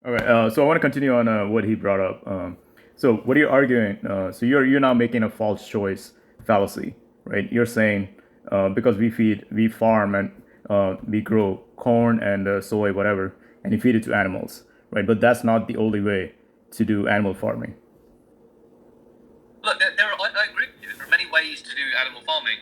Okay, so I want to continue on what he brought up. So what are you arguing? So you're now making a false choice fallacy, right? You're saying because we farm and we grow corn and soy, whatever, and you feed it to animals, right? But that's not the only way to do animal farming. Look, I agree with you. There are many ways to do animal farming,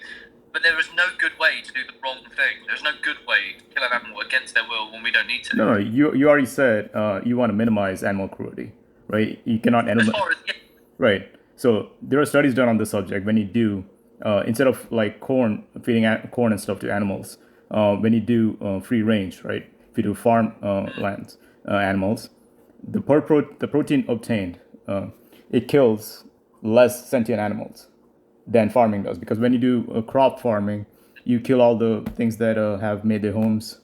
but there is no good way to do the wrong thing. There's no good way to kill an animal against their will when we don't need to. No, no, you already said you want to minimize animal cruelty, right? You cannot As animal, far as yeah, right? So there are studies done on this subject. When you do instead of like corn feeding corn and stuff to animals, when you do free range, right? If you do farm lands animals, the protein obtained it kills less sentient animals than farming does, because when you do crop farming, you kill all the things that have made their homes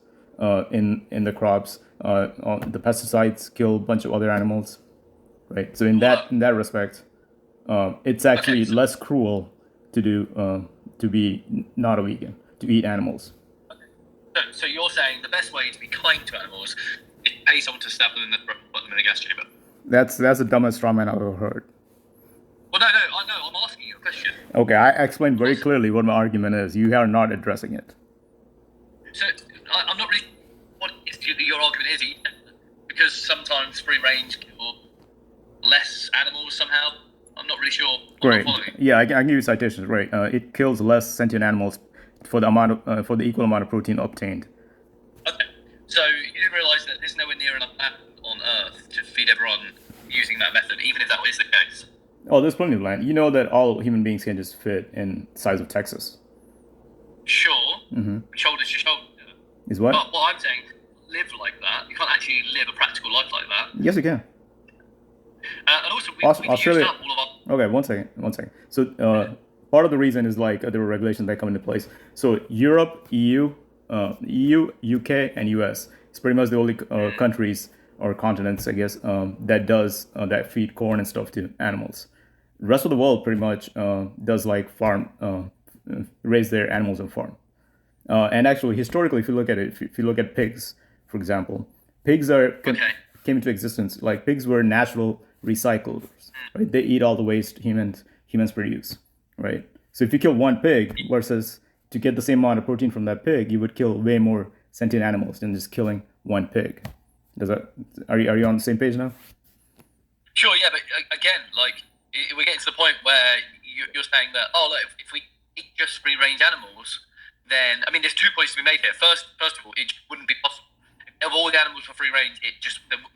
in the crops. The pesticides kill a bunch of other animals, right? So in that respect, it's okay. actually less cruel to do to be not a vegan, to eat animals. So you're saying the best way to be kind to animals is pay someone to stab them in the throat and put them in a gas chamber? That's the dumbest straw man I've ever heard. Well, no, I know. I'm asking you a question. Okay, I explained very clearly what my argument is. You are not addressing it. So I'm not really what your argument is, because sometimes free range kill less animals somehow. I'm not really sure. I'm not Great. following. Yeah, I can give you citations. Right. It kills less sentient animals for the amount of for the equal amount of protein obtained. Okay. So you didn't realise that there's nowhere near enough land on Earth to feed everyone using that method, even if that is the case. Oh, there's plenty of land. You know that all human beings can just fit in the size of Texas. Sure, shoulder to shoulder. Is what? But what I'm saying, live like that. You can't actually live a practical life like that. Yes, you can. And also, we used Australia. up all of our. Okay, one second. So part of the reason is like there were regulations that come into place. So Europe, EU, UK, and US. It's pretty much the only countries or continents, I guess, that does that feed corn and stuff to animals. The rest of the world pretty much does like farm, raise their animals on farm. And actually, historically, if you look at it, if you look at pigs, for example, pigs Okay. came into existence. Like pigs were natural recyclers, right? They eat all the waste humans produce, right? So if you kill one pig versus to get the same amount of protein from that pig, you would kill way more sentient animals than just killing one pig. Does that are you on the same page now? Sure, yeah, but again, like we're getting to the point where you're saying that look, if we eat just free range animals, then I mean, there's 2 points to be made here. First of all, it wouldn't be possible. If all the animals were free range,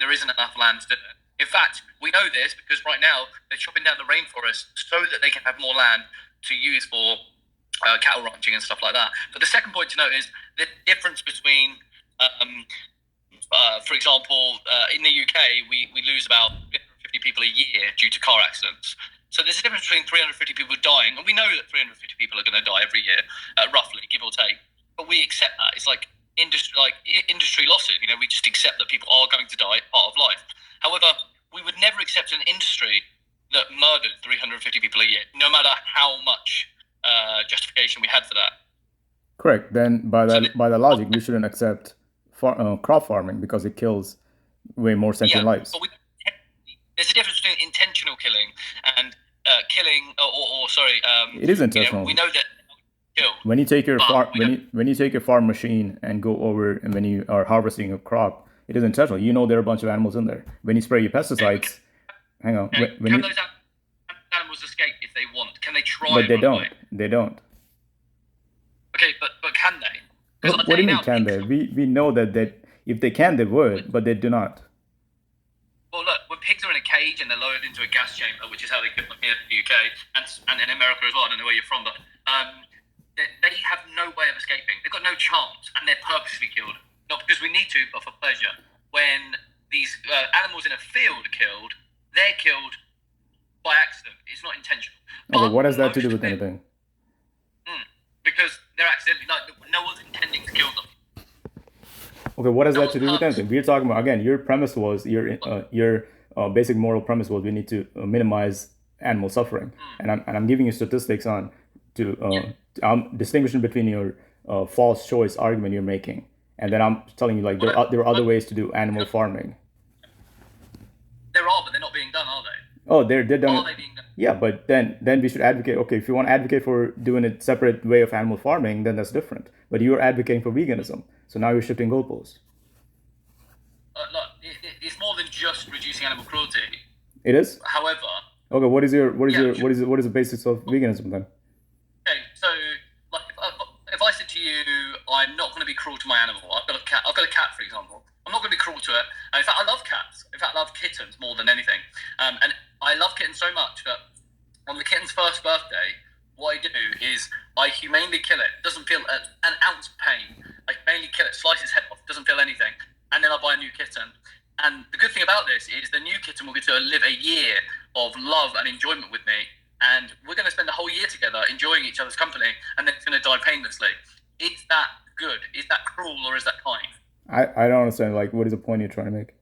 there isn't enough land to do it. In fact, we know this because right now they're chopping down the rainforest so that they can have more land to use for cattle ranching and stuff like that. But the second point to note is the difference between for example, in the UK, we lose about 350 people a year due to car accidents. So there's a difference between 350 people dying, and we know that 350 people are going to die every year, roughly, give or take. But we accept that. It's like industry losses. You know, we just accept that people are going to die, part of life. However, we would never accept an industry that murdered 350 people a year, no matter how much justification we had for that. Correct. Then by that logic, we shouldn't accept crop farming because it kills way more sentient lives. But there's a difference between intentional killing and killing, or sorry, it is intentional. We know that when you take your when you take your farm machine and go over, and when you are harvesting a crop, it is intentional. You know there are a bunch of animals in there. When you spray your pesticides, hang on. Can those animals escape if they want? Can they try? But they don't. They don't. Okay, but can they? What do you mean can they? We know that if they can, they would, but they do not. Well, look, when pigs are in a cage and they're lowered into a gas chamber, which is how they kill them here in the UK and in America as well. I don't know where you're from, but they have no way of escaping. They've got no chance, and they're purposely killed, not because we need to, but for pleasure. When these animals in a field are killed, they're killed by accident. It's not intentional. Okay, what has that to do with anything? Because they're accidentally, no one's intending to kill them. Okay, what has that to do with anything? We're talking about, again, your premise was your basic moral premise was we need to minimize animal suffering, and I'm giving you statistics on I'm distinguishing between your false choice argument you're making, and then I'm telling you like there are other ways to do animal farming. there are, but they're not being done, are they? Oh, they're Are done. they being done? Yeah, but then we should advocate. Okay, if you want to advocate for doing a separate way of animal farming, then that's different. But you're advocating for veganism, so now you're shifting goalposts. Look, it's more than just reducing animal cruelty. It is. However, Okay, yeah, what is the basis of veganism then? okay, so like if I said to you, I'm not going to be cruel to my animal. I've got a cat. I've got a cat, for example. I'm not going to be cruel to it. And in fact, I love cats. In fact, I love kittens more than anything. And I love kittens so much that on the kitten's first birthday, what I do is I humanely kill it. Doesn't feel an ounce of pain. I humanely kill it, slice its head off. Doesn't feel anything. And then I buy a new kitten. And the good thing about this is the new kitten will get to live a year of love and enjoyment with me. And we're going to spend the whole year together enjoying each other's company, and then it's going to die painlessly. Is that good? Is that cruel, or is that kind? I don't understand. Like, what is the point you're trying to make?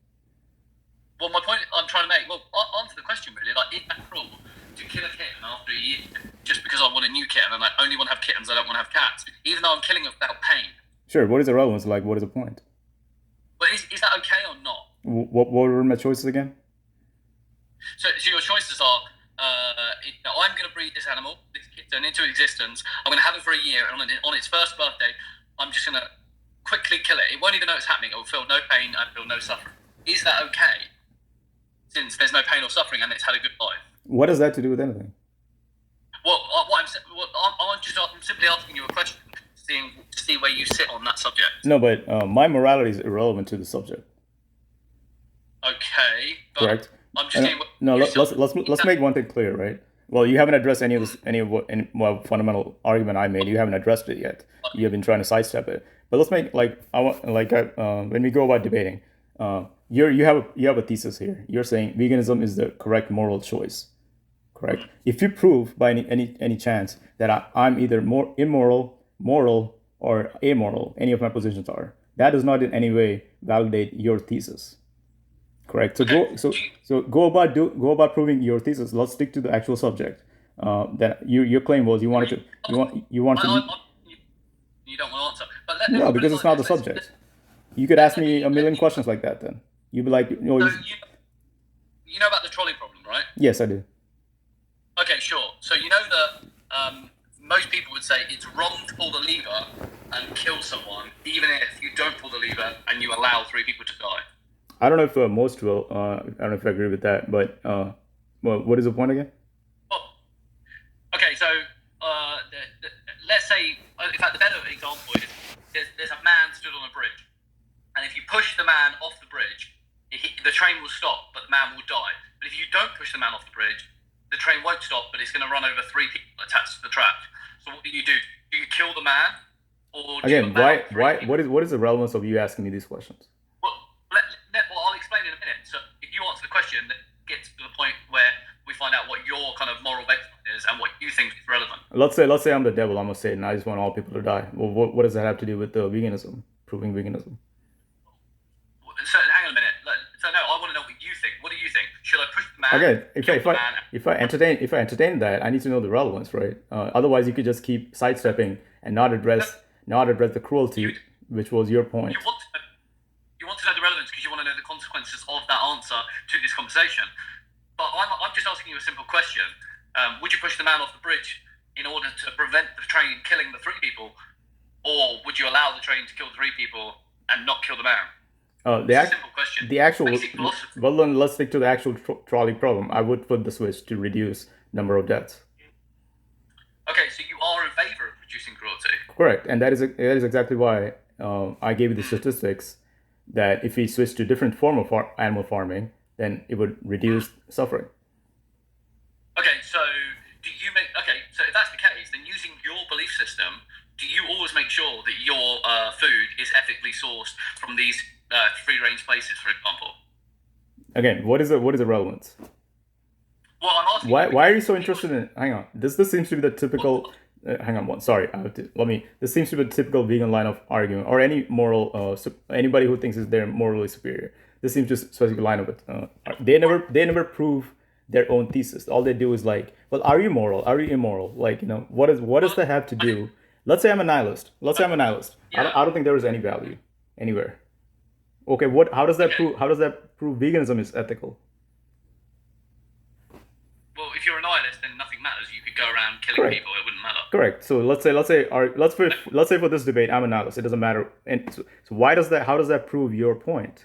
Well, my point I'm trying to make, well, answer the question really. Like, is that cruel to kill a kitten after a year just because I want a new kitten and I only want to have kittens, I don't want to have cats, even though I'm killing it without pain? Sure. What is the relevance? Like, what is the point? But is that okay or not? What were my choices again? So your choices are, I'm going to breed this animal, this kitten, into existence. I'm going to have it for a year, and on its first birthday, I'm just going to quickly kill it. It won't even know it's happening. It will feel no pain and feel no suffering. Is that okay? Since there's no pain or suffering and it's had a good life. What does that to do with anything? Well, I'm simply asking you a question, to see where you sit on that subject. No, but my morality is irrelevant to the subject. Okay, but Correct. I'm just saying. No, let's make one thing clear, right? Well, you haven't addressed any fundamental argument I made. You haven't addressed it yet. You have been trying to sidestep it. But let's make when we go about debating, you have a thesis here. You're saying veganism is the correct moral choice, correct? If you prove by any chance that I'm either more immoral, moral, or amoral, any of my positions are, that does not in any way validate your thesis. Correct. So go about proving your thesis. Let's stick to the actual subject. That your claim was you want to. You don't want to answer. But no, because it's not the subject. You could ask me a million questions like that. Then you'd be like, you know about the trolley problem, right? Yes, I do. Okay, sure. So you know that most people would say it's wrong to pull the lever and kill someone, even if you don't pull the lever and you allow 3 people to die. I don't know if most will. I don't know if I agree with that, but well, what is the point again? Well, okay, so let's say, in fact, the better example is there's a man stood on a bridge, and if you push the man off the bridge, the train will stop, but the man will die. But if you don't push the man off the bridge, the train won't stop, but it's going to run over 3 people attached to the track. So what do? Do you kill the man, or do again? you What is the relevance of you asking me these questions? Well, I'll explain in a minute. So if you answer the question, then get to the point where we find out what your kind of moral baseline is and what you think is relevant. Let's say I'm the devil. I'm a Satan. I just want all people to die. Well, what does that have to do with veganism? Proving veganism. So hang on a minute. So no, I want to know what you think. What do you think? Should I push the man? Again, if I entertain that, I need to know the relevance, right? Otherwise, you could just keep sidestepping and not address the cruelty, which was your point. You want to know the relevance because you want to know the consequences of that answer to this conversation. But I'm just asking you a simple question. Would you push the man off the bridge in order to prevent the train killing the 3 people? Or would you allow the train to kill the 3 people and not kill the man? Simple question. Well, then let's stick to the actual trolley problem. I would flip the switch to reduce number of deaths. Okay, so you are in favor of reducing cruelty? Correct. And that is exactly why I gave you the statistics that if we switch to a different form of animal farming, then it would reduce suffering. Okay, so so if that's the case, then using your belief system, do you always make sure that your food is ethically sourced from these free-range places, for example? Again, what is the relevance? Well, I'm asking. Why are you so interested in? Hang on, this seems to be the typical. Hang on, sorry. This seems to be the typical vegan line of argument, or any moral. Anybody who thinks they're morally superior. This seems just specific line of it. They never prove their own thesis. All they do is like, well, are you moral? Are you immoral? Like, what does that have to do? Let's say I'm a nihilist. Yeah. I don't think there is any value anywhere. Okay, how does that prove? How does that prove veganism is ethical? if you're a nihilist, then nothing matters. You could go around killing Correct. people; it wouldn't matter. Correct. So let's say for this debate, I'm a nihilist. It doesn't matter. And so why does that? How does that prove your point?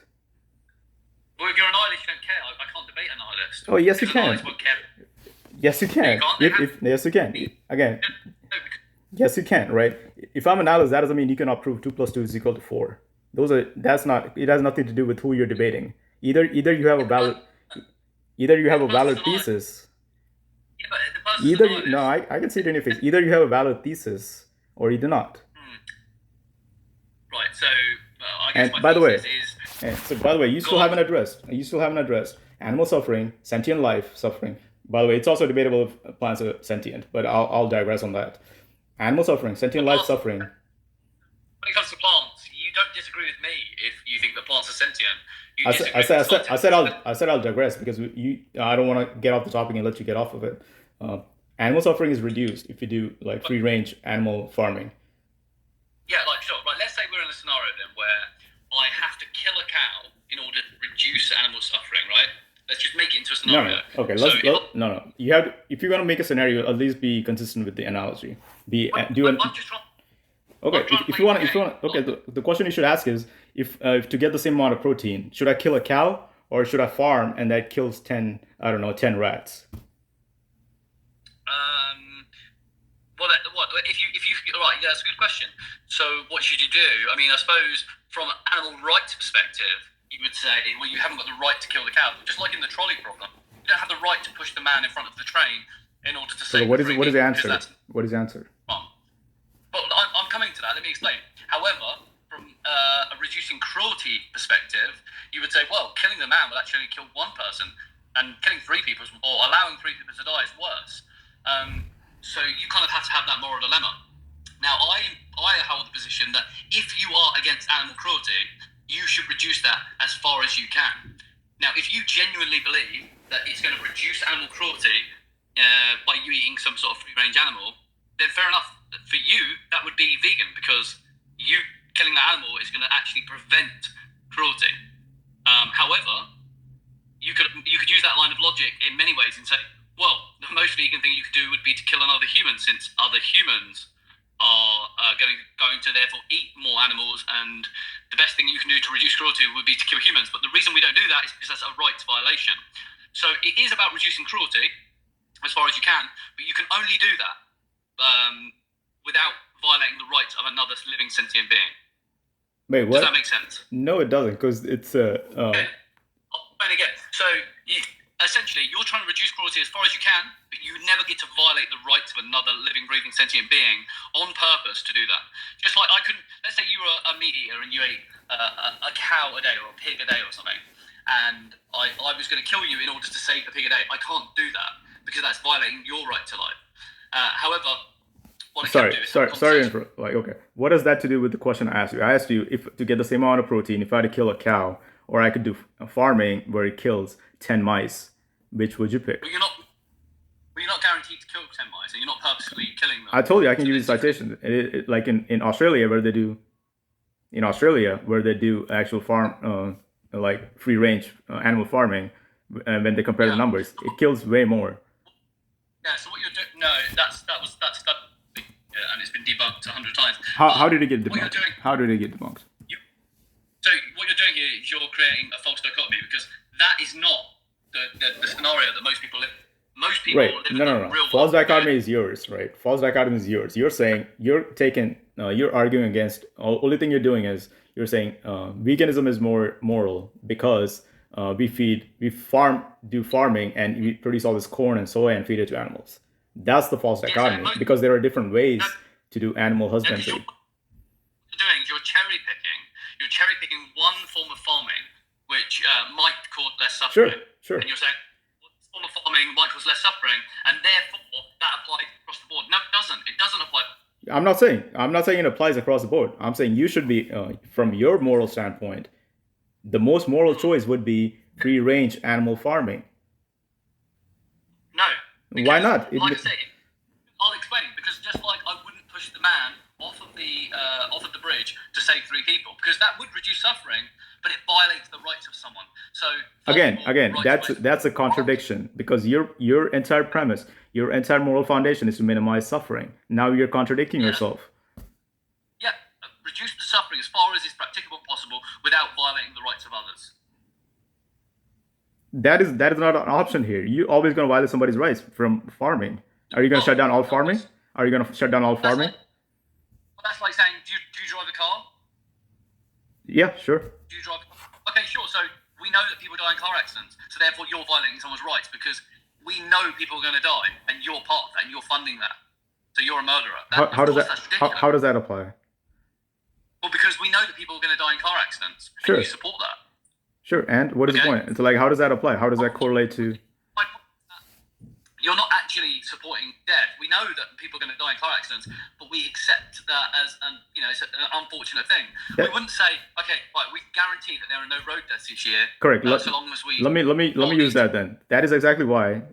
Well, if you're a nihilist, you don't care. I can't debate a nihilist. Oh, yes, you Because a can. nihilist won't care. Yes, you can. Yes, you can. Again, No, because yes, you can. Right? If I'm a nihilist, that doesn't mean you cannot prove 2 + 2 is equal to 4. That's not. It has nothing to do with who you're debating. Either you have a valid. Either you have a valid thesis. yeah, but the person's a nihilist. No, I can see it in your face. Either you have a valid thesis or you do not. Right. So I guess And my by the way, thesis is and so by the way, you still haven't addressed animal suffering, sentient life suffering. By the way, it's also debatable if plants are sentient, but I'll digress on that. Animal suffering, sentient life suffering. when it comes to plants, you don't disagree with me if you think that plants are sentient. You disagree with the context. I said I'll digress because I don't want to get off the topic and let you get off of it. Animal suffering is reduced if you do like free range animal farming. Yeah, like sure. Right. Let's say we're in a scenario then where I have to kill a cow in order to reduce animal suffering. Right. Let's just make it into a scenario. No. Okay. So No. You have to, if you're gonna make a scenario, at least be consistent with the analogy. I'm just trying. Okay. I'm trying to If you want, play the okay. game. The question you should ask is if to get the same amount of protein, should I kill a cow or should I farm and that kills 10 rats? Well, what if you right? Yeah, that's a good question. So, what should you do? I mean, I suppose from an animal rights perspective, you would say, well, you haven't got the right to kill the cow. Just like in the trolley problem, you don't have the right to push the man in front of the train in order to So save. what is the the answer? What is the answer? wrong. But I'm coming to that. Let me explain. However, from a reducing cruelty perspective, you would say, well, killing the man will actually kill one person, and killing 3 people or allowing 3 people to die is worse. So you kind of have to have that moral dilemma. Now, I hold the position that if you are against animal cruelty, you should reduce that as far as you can. Now, if you genuinely believe that it's going to reduce animal cruelty by you eating some sort of free-range animal, then fair enough. For you, that would be vegan because you killing that animal is going to actually prevent cruelty. However, you could use that line of logic in many ways and say, well, the most vegan thing you could do would be to kill another human, since other humans are going to therefore eat more animals, and the best thing you can do to reduce cruelty would be to kill humans. But the reason we don't do that is because that's a rights violation. So it is about reducing cruelty as far as you can, but you can only do that without violating the rights of another living sentient being. Wait, what? Does that make sense? No, it doesn't, because it's Okay. And again, so essentially, you're trying to reduce cruelty as far as you can, but you never get to violate the rights of another living, breathing, sentient being on purpose to do that. Just like I couldn't, let's say you were a meat eater and you ate a cow a day or a pig a day or something, and I was going to kill you in order to save the pig a day. I can't do that because that's violating your right to life. However, what I can do is okay. What has that to do with the question I asked you? I asked you if to get the same amount of protein, if I had to kill a cow, or I could do farming where it kills 10 mice, which would you pick? But you're not guaranteed to kill 10 mice, and you're not purposely killing them. I told you I can give you citation. Like in Australia where they do actual farm like free range animal farming, and when they compare the numbers, it kills way more. Yeah. So what you're doing? No, that's and it's been debunked 100 times. How did it get debunked? What you're doing? How did it get debunked? So what you're doing here is you're creating a false dichotomy, because that is not the scenario that most people live. Most people live in the real world. False dichotomy is yours, right? False dichotomy is yours. You're saying you're arguing against. Only thing you're doing is you're saying veganism is more moral because we do farming and we produce all this corn and soy and feed it to animals. That's the false dichotomy, because there are different ways to do animal husbandry. What you're doing is you're cherry picking. You're cherry picking one form of farming which might cause less suffering. Sure. And you're saying, well, this form of farming might cause less suffering, and therefore that applies across the board. No, it doesn't. It doesn't apply. I'm not saying it applies across the board. I'm saying you should be, from your moral standpoint, the most moral choice would be free range animal farming. No. Why not? Like I say, I'll explain. Because just like I wouldn't push the man off of the bridge to save 3 people, because that would reduce suffering, but but it violates the rights of someone. So Again, right that's a contradiction, because your entire premise, your entire moral foundation is to minimize suffering. Now you're contradicting yourself. Yeah, reduce the suffering as far as is practicable and possible without violating the rights of others. That is not an option here. You're always going to violate somebody's rights from farming. Are you going to shut down all farming? Are you going to shut down all farming? That's like saying, do you drive a car? Yeah, sure. Do you drive a car? Okay, sure. So we know that people die in car accidents. So therefore you're violating someone's rights because we know people are going to die and you're part of that and you're funding that. So you're a murderer. How does that apply? Well, because we know that people are going to die in car accidents. Sure. And you support that. Sure. And what is the point? It's like, how does that apply? How does that correlate to? You're not actually supporting death. We know that people are going to die in car accidents, but we accept that as it's an unfortunate thing. Yeah. We wouldn't say, okay, right, we guarantee that there are no road deaths this year. Correct. So long as we let me use that then. That is exactly why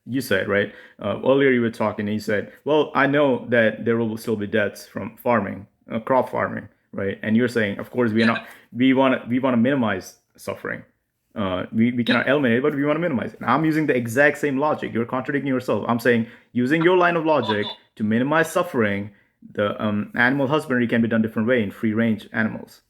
you said, right? Earlier you were talking and you said, well, I know that there will still be deaths from farming, crop farming, right? And you're saying, of course, we want to minimize suffering. We cannot eliminate it, but we want to minimize it. I'm using the exact same logic. You're contradicting yourself. I'm saying, using your line of logic to minimize suffering, the animal husbandry can be done different way in free range animals.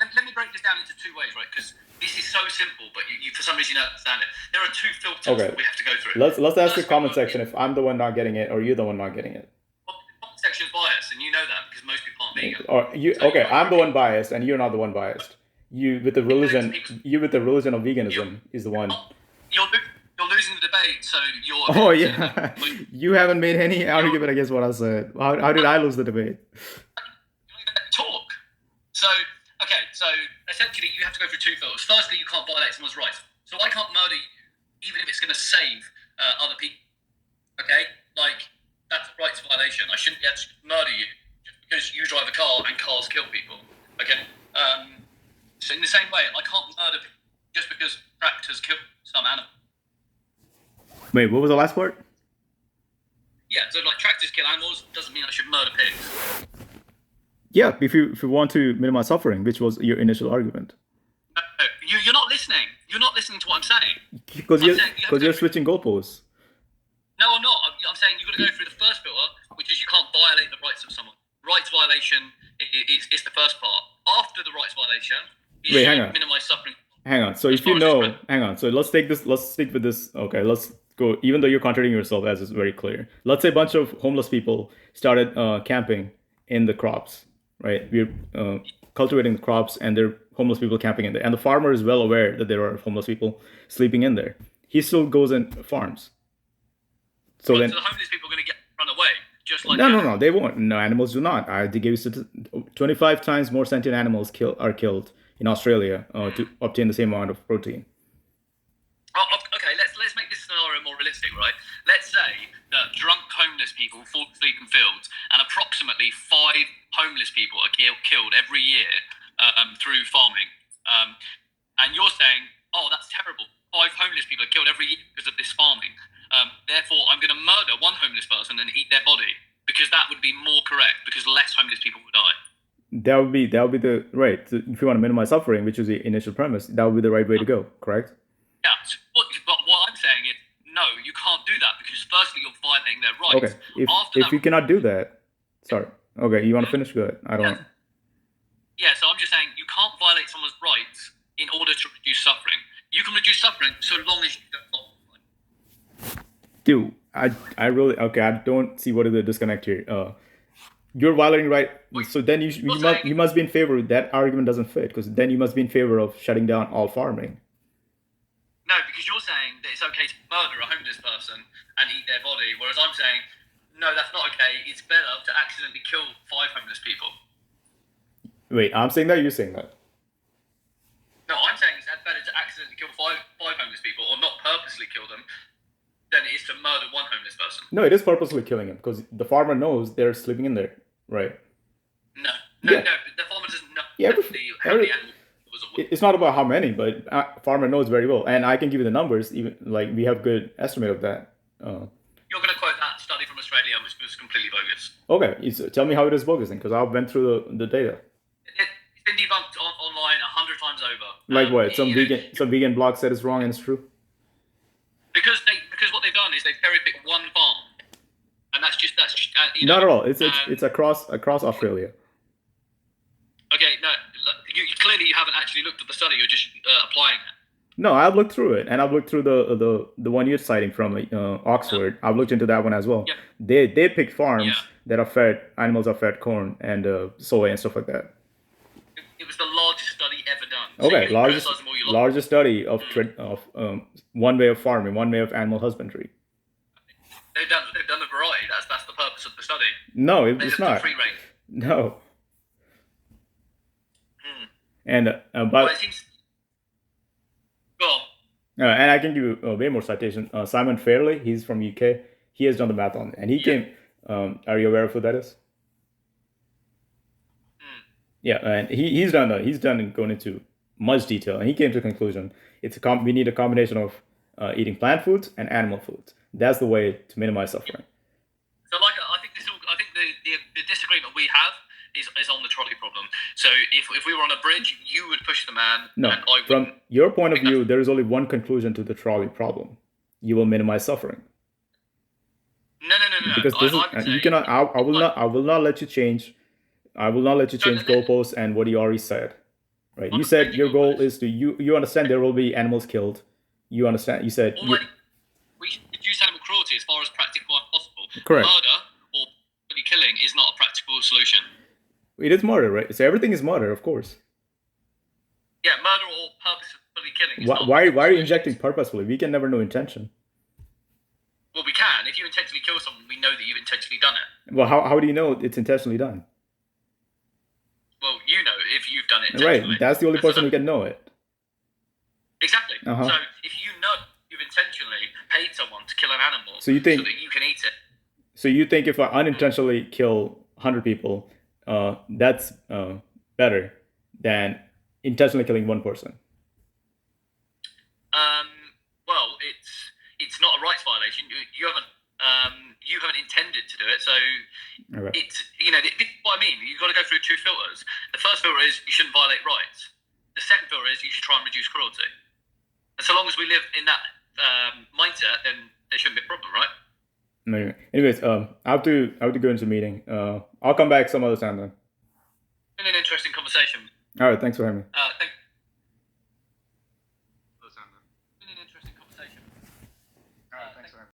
Let me break this down into two ways, right? Because this is so simple, but you for some reason you don't understand it. There are two filters that we have to go through. Let's ask the comment section if I'm the one not getting it or you're the one not getting it. Well, the comment section is biased, and you know that because most people aren't vegan. I'm the one biased, and you're not the one biased. You with the religion of veganism is the one. You're losing the debate, so you're. Oh yeah, you haven't made any argument against what I said. How did I lose the debate? Talk. So essentially, you have to go through two filters. Firstly, you can't violate someone's rights. So I can't murder you, even if it's going to save other people. Okay, like that's a rights violation. I shouldn't be able to murder you just because you drive a car and cars kill people. Okay. So in the same way, I can't murder people just because tractors kill some animal. Wait, what was the last part? Yeah, so like tractors kill animals doesn't mean I should murder pigs. Yeah, if you want to minimize suffering, which was your initial argument. No, you're not listening. You're not listening to what I'm saying. Because you're switching goalposts. No, I'm not. I'm saying you've got to go through the first filter, which is you can't violate the rights of someone. Rights violation is the first part. After the rights violation, you should minimize suffering. Hang on. So if you know, hang on. So let's take this. Let's stick with this. Okay, let's go. Even though you're contradicting yourself, as is very clear. Let's say a bunch of homeless people started camping in the crops. Right, we're cultivating the crops, and there are homeless people camping in there, and the farmer is well aware that there are homeless people sleeping in there. He still goes and farms. So then, the homeless people are going to run away, just like no, they won't. No, animals do not. They gave you 25 times more sentient animals are killed in Australia to obtain the same amount of protein. Okay, let's make this scenario more realistic, right? Let's say that drunk homeless people fall asleep in fields, and approximately 5 homeless people are killed every year through farming. And you're saying, oh, that's terrible. 5 homeless people are killed every year because of this farming. Therefore, I'm going to murder one homeless person and eat their body because that would be more correct because less homeless people would die. That would be the right. If you want to minimize suffering, which is the initial premise, that would be the right way to go. Correct? Yeah, but what I'm saying is, no, you can't do that because firstly, you're violating their rights. Okay, if you cannot do that, sorry. Okay, you want to finish? Good. I don't. Yeah, so I'm just saying you can't violate someone's rights in order to reduce suffering. You can reduce suffering so long as you don't. Dude, I really I don't see what is the disconnect here. You're violating right. So then you must be in favor. That argument doesn't fit because then you must be in favor of shutting down all farming. No, because you're saying that it's okay to murder a homeless person and eat their body, whereas I'm saying, no, that's not okay. It's better to accidentally kill 5 homeless people. Wait, I'm saying that, or you're saying that? No, I'm saying it's better to accidentally kill 5 homeless people or not purposely kill them than it is to murder one homeless person. No, it is purposely killing him because the farmer knows they're sleeping in there, right? No, the farmer doesn't know how many animals. It's not about how many, but farmer knows very well, and I can give you the numbers. Even like we have good estimate of that. You're going to quote that study from Australia, which was completely bogus. Okay, tell me how it is bogus then, because I went through the data. It's been debunked online Like what? You know, Some vegan blog said it's wrong and it's true. because what they've done is they've cherry picked one farm, and that's just you know. Not at all. It's across Australia. Okay, no, you clearly you haven't actually looked at the study. You're just applying it. No, I've looked through it, and I've looked through the one you're citing from Oxford. I've looked into that one as well. Yeah. They picked farms Yeah. that are fed animals are fed corn and soy and stuff like that. It was the largest study ever done. So Okay, you can largest criticize them all you like. largest study of one way of farming, one way of animal husbandry. They've done a variety. That's the purpose of the study. No, They it's just do not. free range. No. Hmm. And Well, but it seems. Go on. and I can give you way more citation. Simon Fairley, he's from UK. He has done the math on it, and he came. Are you aware of who that is? Hmm. Yeah, and he's done and going into much detail, and he came to the conclusion we need a combination of eating plant foods and animal foods. That's the way to minimize suffering. So, like, I think the disagreement we have is on the trolley problem. So, if we were on a bridge, you would push the man, No, and I from wouldn't. your point of view, there is only one conclusion to the trolley problem. You will minimize suffering No. because this I would is you say, cannot. I will not let you change. I will not let you So, change then- goalposts and what you already said. Right? You I'm said changing your goal goalposts. is to you understand there will be animals killed. You understand. You said All we should reduce animal cruelty as far as practical as possible. Correct. Murder or killing is not a practical solution. it is murder, right? So everything is murder, of course. Yeah, murder or purposefully killing. Is Why, not a why, practical why are you solution. injecting purposefully? We can never know intention. Well, we can. If you intentionally kill someone, we know that you've intentionally done it. Well, how do you know it's intentionally done? Well, you know if you've done it intentionally. Right, that's the only person who can know it. Exactly. Uh-huh. So if you know you've intentionally paid someone to kill an animal So you think- so that you can eat it. So you think if I unintentionally kill 100 people, that's better than intentionally killing one person? Well, it's not a rights violation. You haven't intended to do it, so Okay. it's this is what I mean. You've got to go through two filters. The first filter is you shouldn't violate rights. The second filter is you should try and reduce cruelty. And so long as we live in that mindset, then there shouldn't be a problem, right? Anyway, anyways, I have to go into a meeting. I'll come back some other time then. Been an interesting conversation. All right, thanks for having me.